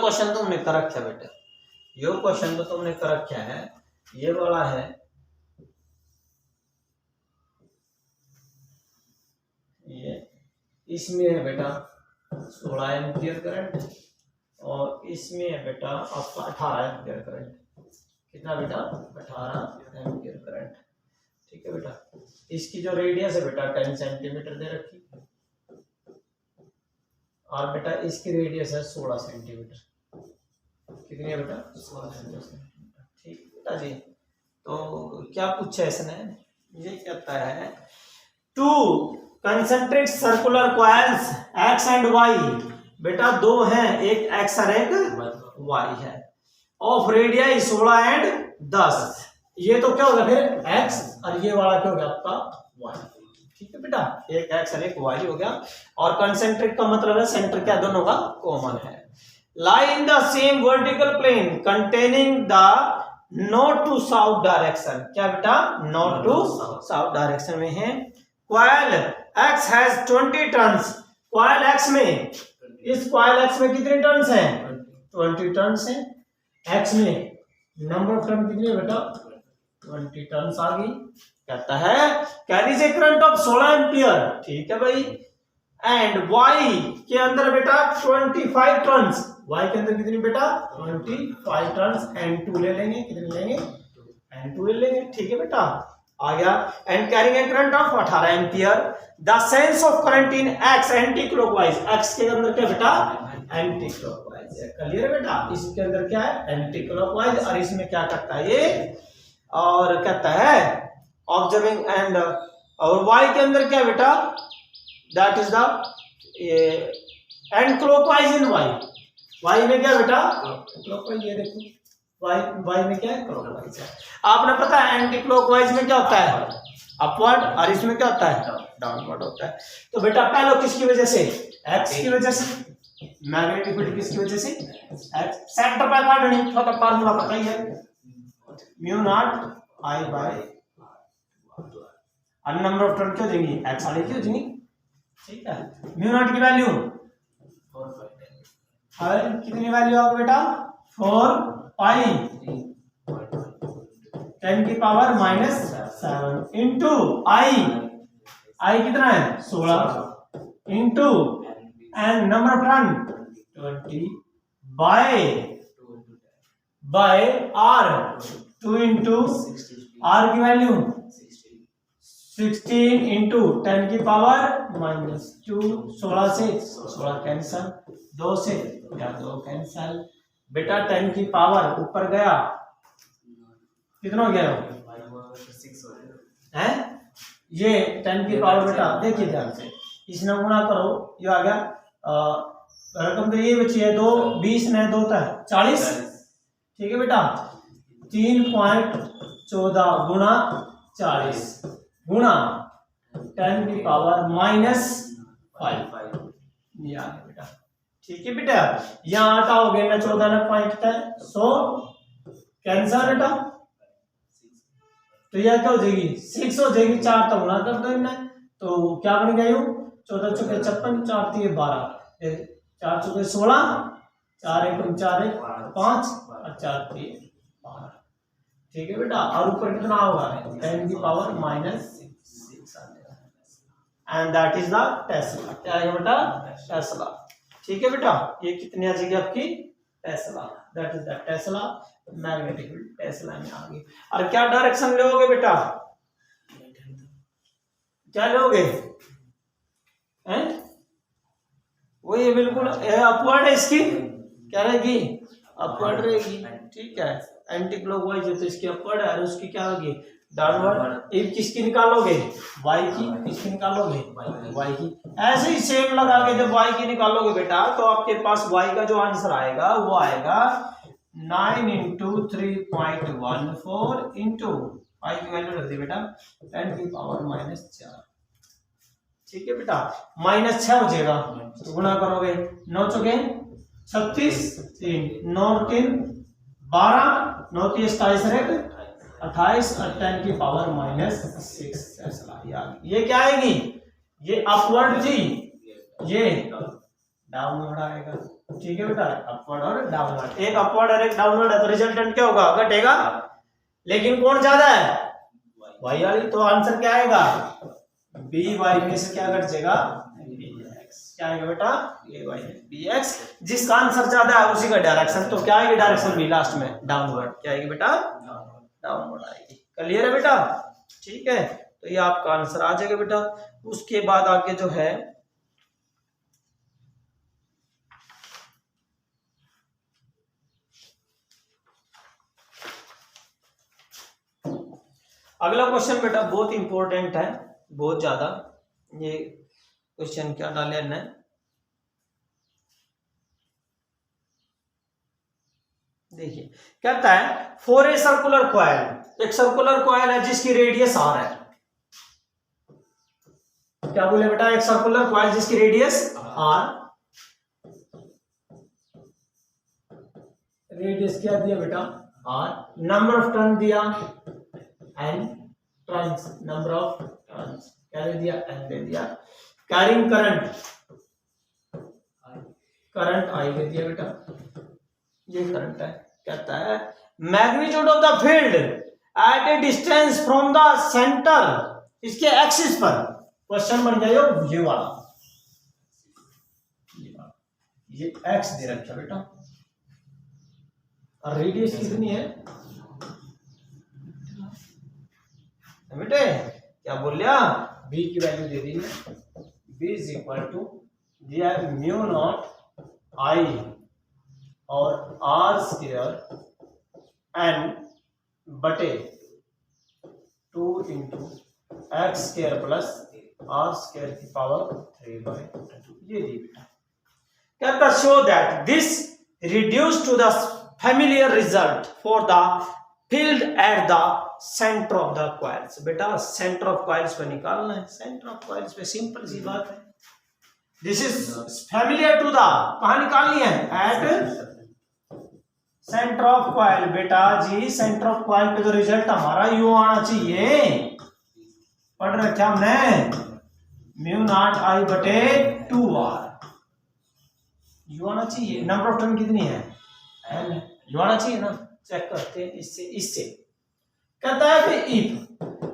Question तुमने कर रखा है बेटा, यो क्वेश्चन तो तुमने कर रखा है, ये वाला है, ये इसमें है बेटा 16 एम्पियर करंट और इसमें है बेटा आपका 18 एम्पियर करंट। कितना बेटा? 18 एम्पियर करंट। ठीक है बेटा, इसकी जो रेडियस है बेटा 10 सेंटीमीटर दे रखी और बेटा इसकी रेडियस है 16 सेंटीमीटर। कितनी है बेटा? 16 सेंटीमीटर। ठीक बेटा जी, तो क्या पूछा इसने? ये कहता है two concentric circular coils X and Y, बेटा दो हैं, एक एक्स और एक वाई है, ऑफ रेडियस 16 एंड 10। ये तो क्या होगा फिर एक्स और ये वाला क्या हो गया आपका वाई। ठीक है बेटा, एक एक्स और एक वाई हो गया। और कंसेंट्रिक का मतलब है सेंटर क्या दोनों का कॉमन है। Lie in the same vertical plane containing the north to south direction. क्या बेटा? नॉर्थ टू साउथ डायरेक्शन में है। Coil X has 20 turns. Coil X में, इस कॉइल एक्स में कितने टर्न्स हैं? 20 टर्न्स हैं। एक्स में नंबर ऑफ टर्न कितने बेटा? 20 टर्न्स आ गई। कहता है carries A current of 16 ampere. ठीक है भाई। एंड वाई के अंदर बेटा 25 टर्न्स। वाई के अंदर कितनी बेटा? 25 टर्न्स। N2 ले लेंगे, कितने लेंगे? N2 ले लेंगे। ठीक है बेटा, आ गया। And carrying a current of 18 ampere. The sense of current in x anti clockwise. X के अंदर क्या बेटा? एंटी क्लॉकवाइज है। क्लियर है बेटा? इसके अंदर क्या है? Anti clockwise. और इसमें क्या करता है ये? और कहता है ऑब्जर्विंग एंड, और वाई के अंदर क्या बेटा? That is the and clockwise in Y. Y में क्या बेटा? क्लॉकवाइज। ये देखो वाई में क्या है? क्लॉकवाइज है। आपने पता है एंटी क्लॉकवाइज में क्या होता है? अपवर्ड। और इसमें क्या होता है? डाउनवर्ड होता है। तो बेटा पहले किसकी वजह से? एक्स की वजह से। मैग्नेटिक फील्ड किसकी वजह से? एक्स। सेंटर पर काटनी, तो फार्मूला पता ही है, म्यू नॉट आई बाय और नंबर ऑफ टर्न क्यों देंगे? एक्स वाली क्यों देंगे? ठीक है। म्यू नॉट की वैल्यू कितनी वैल्यू होगी बेटा? 4 पाई 10 की पावर -7 इंटू आई। आई कितना है? 16 into N number of turn 20 by R 2 into R की वैल्यू 16 इंटू 10 की पावर -2। 16 से 16 कैंसल, 2 से 2 कैंसल। बेटा 10 की पावर ऊपर गया, कितना हो गया? 6 है। ये 10 की पावर बेटा देखिए ध्यान से, इसने गुणा करो, ये आ गया रकम तो ये बची है 2, 20 ने 2 है 40। ठीक है बेटा, 3.14 गुणा 40 गुणा 10 की पावर -5 ये आ गया बेटा। ठीक है बेटा, यहाँ हटाओगे ना 14 ना 5 है 100 कैंसर बेटा, तो यह क्या हो जाएगी? 6 हो जाएगी। 4 तो गुणा कर दो इन्हें, तो क्या बन गया? 14 चौके 56, 4 3 12, 4 चौके 16, 4 1 4 1 5 और 4 3 12। ठीक है बेटा, और ऊपर कितना होगा? 10 की पावर -6 आ जाएगा। And that is the Tesla. क्या आएगा बेटा? टेस्ला। ठीक है बेटा, ये कितनी आ जाएगी आपकी? Tesla. That is the Tesla magnetic field. Tesla में आ गई। और क्या डायरेक्शन लोगे बेटा? क्या लोगे? हैं? वो ये बिल्कुल अपवर्ड है, इसकी क्या रहेगी? अपवर्ड रहेगी। ठीक है, एंटी क्लॉकवाइज है तो इसकी अपवर्ड है और उसकी क्या होगी? डाउनवर्ड। एक किसकी निकालोगे? वाई की। किसकी निकालोगे? वाई की। ऐसे ही सेम लगा के जब वाई की निकालोगे बेटा तो आपके पास वाई का जो आंसर आएगा वो आएगा 9 इंटू 3.14 इंटू वाई की वैल्यू रख दी बेटा 10 की पावर -4। ठीक है बेटा, -6 हो जाएगा तो गुणा करोगे 9 चौके 36, 3 9 3 12, 9 3 27 28 और 10 की पावर -6। ये क्या आएगी? ये अपवर्ड थी, ये डाउनवर्ड आएगा। ठीक है बेटा, अपवर्ड और डाउनवर्ड, एक अपवर्ड और एक डाउनवर्ड है तो रिजल्टेंट क्या होगा, घटेगा। लेकिन कौन ज्यादा है, वाई वाली, तो आंसर क्या आएगा, बी वाई में से क्या घट जाएगा, क्या आएगा बेटा, ए वाई बी एक्स। जिसका आंसर ज्यादा है उसी का डायरेक्शन, तो क्या आएगी डायरेक्शन बी लास्ट में, डाउनवर्ड। क्या आएगी बेटा, डाउनवर्ड आएगी। क्लियर है बेटा, ठीक है, तो ये आपका आंसर आ जाएगा बेटा। उसके बाद आगे जो है अगला क्वेश्चन बेटा बहुत इंपॉर्टेंट है, बहुत ज्यादा। ये क्वेश्चन क्या डाले ने, देखिए कहता है फॉर ए सर्कुलर कॉइल, एक सर्कुलर कॉइल है जिसकी रेडियस आर है। क्या बोले बेटा, एक सर्कुलर कॉइल जिसकी रेडियस आर, रेडियस क्या दिया बेटा आर, नंबर ऑफ टर्न दिया N, turns number of turns क्या दे दिया, एन दे दिया। कैरिंग करंट, करंट आई दे दिया बेटा, ये करंट है। कहता है magnitude of the field at a distance from the centre, इसके एक्सिस पर। क्वेश्चन बन गया ये वाला, ये एक्स दे रखा बेटा, और रेडियस कितनी है बेटे, क्या बोल लिया, बी की वैल्यू दे दी है, बी इज इक्वल टू दिया म्यू नॉट आई और आर स्क्वायर एन बटे 2 into X square plus R square की पावर 3/2। ये दी बेटा। कहता show that this reduce to the familiar result for the field at the center of the coils। बेटा center of coils पे निकालना है, center of coils पे सिंपल सी बात है, this is familiar to the, कहाँ निकालनी है, at center of coil। बेटा जी center of coil पे तो रिजल्ट हमारा यू आना चाहिए, पढ़ रखे हमने म्यू नॉट आई बटे 2r, यू आना चाहिए। नंबर ऑफ टर्न कितनी है, यू आना चाहिए ना, चेक करते हैं इससे इससे। कहता है कि इफ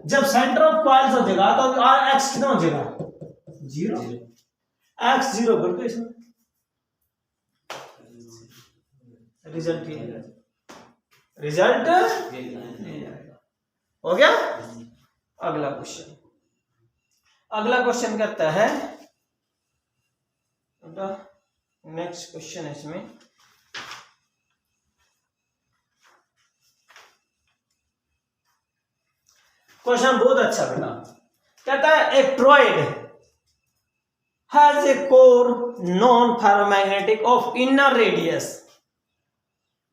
जब सेंटर ऑफ कॉइल्स हो जाएगा तो आर एक्स कितना हो जाएगा, 0, एक्स 0 कर दो इसमें, रिजल्ट ये रिजल्ट हो गया। अगला क्वेश्चन, अगला क्वेश्चन कहता है, नेक्स्ट क्वेश्चन है इसमें, क्वेश्चन बहुत अच्छा बेटा। कहता है a toroid has a core non ferromagnetic of inner radius,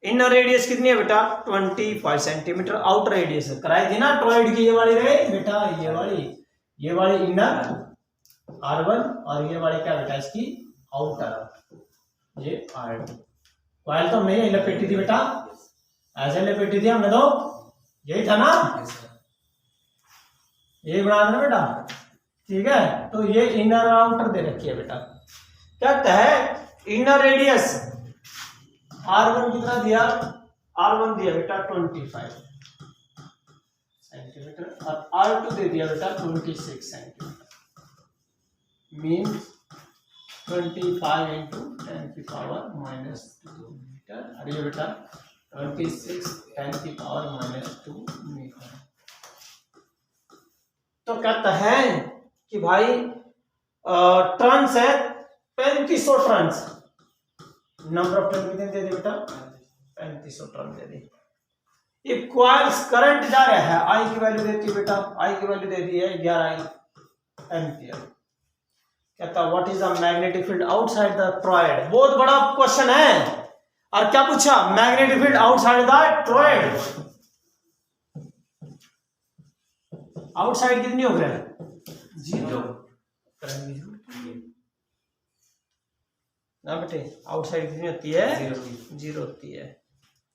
inner radius कितनी है बेटा 25 सेंटीमीटर, आउटर रेडियस कराई थी ना टॉरॉइड की, ये वाली रहे बेटा, ये वाली इनर R1 और ये वाली क्या बेटा इसकी आउटर, ये R2। कॉइल तो हमने लपेटी थी बेटा, ऐसे लपेटी थी हमने, तो यही था ना, ये बना देना बेटा, ठीक है। तो ये इनर और आउटर दे रखी है बेटा। कहता है इनर रेडियस R1 कितना दिया, R1 दिया बेटा 25 सेंटीमीटर और R2 दे दिया बेटा 26 सेंटीमीटर, मीन्स 25 इंटू 10 की पावर -2 मीटर, और ये बेटा 26 10 की पावर -2 मीटर। तो कहता है कि भाई टर्न्स है 3500 टर्न्स, नंबर ऑफ टर्न कितने दे दी बेटा 3500 टर्न दे दी। ये कॉइल्स करंट जा रहा है, आई की वैल्यू देती है बेटा, आई की वैल्यू दे दी है 11 एम्पियर। कहता what is the magnetic field outside the torrid, बहुत बड़ा क्वेश्चन है। और क्या पूछा, magnetic field outside the torrid, outside कितनी हो गया 0 ना बेटे, आउटसाइड कितनी होती है 0 होती है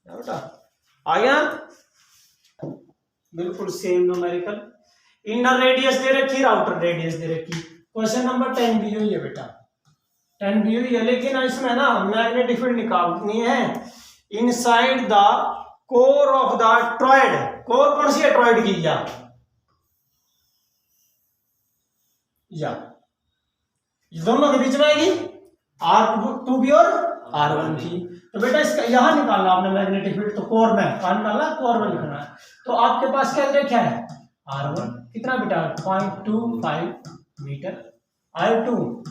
ना बेटा, आ गया बिल्कुल सेम न्यूमेरिकल। इनर रेडियस दे रखी, आउटर रेडियस दे रखी। क्वेश्चन नंबर 10 भी है बेटा, 10 दी हुई है, लेकिन इसमें ना मैग्नेटिक फील्ड निकालनी है inside the core of the टॉयड। कोर कौन सी है? टॉयड की। या दोनों के बीच में आएगी R2 भी और R1 भी। तो बेटा इसका यहां निकालना आपने मैग्नेटिक फील्ड, तो कोर में कहां निकालना? कोर में लिखना है। तो आपके पास क्या क्या है? R1 कितना बेटा? 0.25 मीटर, R2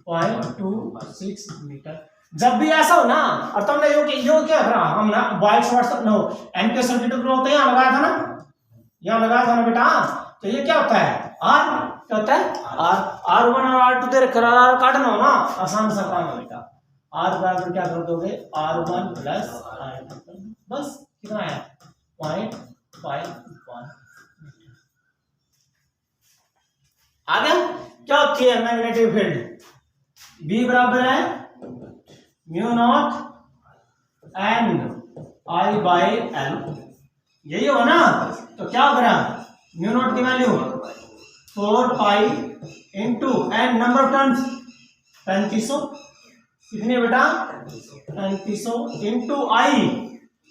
0.26 मीटर। जब भी ऐसा हो ना, और तुमने यो क्या करा, हम ना वाइट शॉर्ट नो एम के सर्किट को होता है, यहां लगाया था ना, यहां लगाया था ना बेटा। तो ये क्या होता है? R क्या होता है? R1 और R2 दे रखा, काटना हो ना, आसान सा काम है बेटा। R बराबर क्या कर दोगे? R1 प्लस R2, बस कितना है? 0.51। आगे क्या होती है मैग्नेटिक फील्ड? B बराबर है mu naught N I by L, यही हो ना। तो क्या करा? म्यू नॉट की value 4 pi into N, number of turns 3500, कितने बेटा? 3500 into I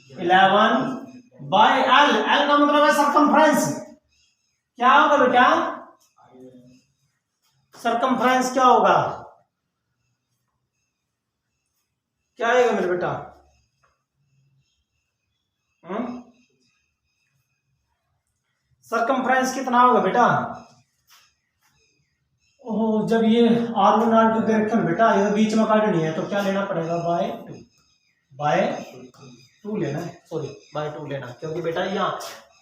11 by L. L का मतलब है सरकमफ्रेंस। क्या होगा बेटा? सरकमफ्रेंस क्या होगा? क्या आएगा मेरे बेटा? सरकमफ्रेंस कितना होगा बेटा? ओह, जब ये R1 R2 दे रखे बेटा, ये बीच में काटनी है, तो क्या लेना पड़ेगा? बाय टू लेना है, सॉरी बाय 2 लेना, क्योंकि बेटा यहाँ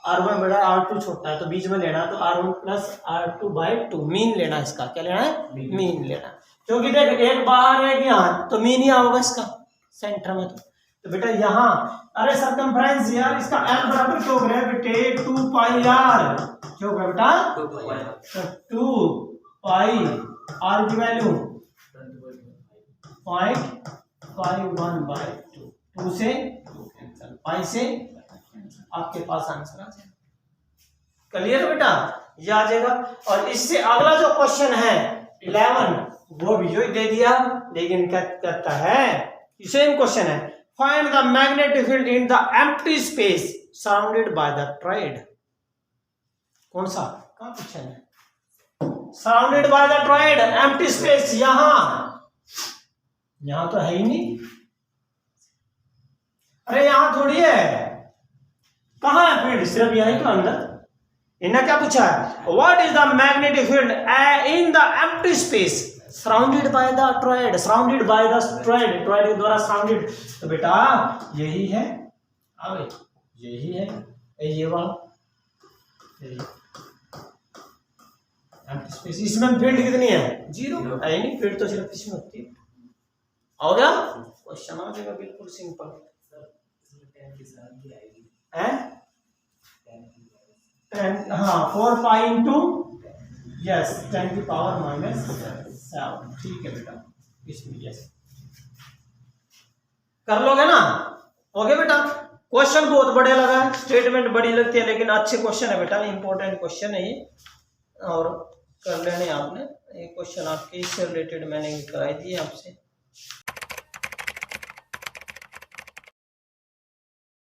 R1 बड़ा R2 छोटा है, तो बीच में लेना है, तो R1 plus R2 bye 2 mean लेना। इसका क्या लेना है? मीन लेना, क्योंकि देख एक बाहर है यहाँ, तो मीन ही होगा इसका सेंटर में। तो बेटा यहाँ, अरे सरकमफ्रेंस यार, इसका L बराबर क्यों हो गया बेटे? 2 पाई R क्यों हो गया बेटा? 2 पाई R की वैल्यू 0.51 बाई 2, 2 से पाई से आपके पास आंसर आ जाएगा। क्लियर बेटा? ये आ जाएगा। और इससे अगला जो क्वेश्चन है 11, वो भी जो दे दिया, लेकिन क्या करता है? सेम क्वेश्चन है, find the magnetic field in the empty space surrounded by the टॉयड। कौन सा? कहां पूछा है? सराउंडेड बाय द टॉयड, एम्प्टी स्पेस। यहां तो है ही नहीं। अरे यहां थोड़ी है, कहां है फील्ड? सिर्फ यहीं तो अंदर। इन्हें क्या पूछा है? What is the magnetic field in the empty space surrounded by the टॉयड? Surrounded by the टॉयड, टॉयड के द्वारा सराउंडेड। तो बेटा यही है, आगे यही है, ये वाला एम्प्टी स्पेस। इसमें फील्ड कितनी है? 0 है नहीं, फील्ड तो सिर्फ इसमें होती है। हो गया क्वेश्चन, आ जाएगा बिल्कुल सिंपल है। 10 हाँ 4 पाई इंटू यस 10 की पावर -7, ठीक है बेटा, इसमें यस कर लोगे ना? ओके बेटा, क्वेश्चन बहुत बड़े लगा है, स्टेटमेंट बड़ी लगती है, लेकिन अच्छे क्वेश्चन है बेटा, इंपॉर्टेंट क्वेश्चन है ये, और कर लेने आपने ये क्वेश्चन आपके इससे रिलेटेड मैंने कराई दिए आपसे।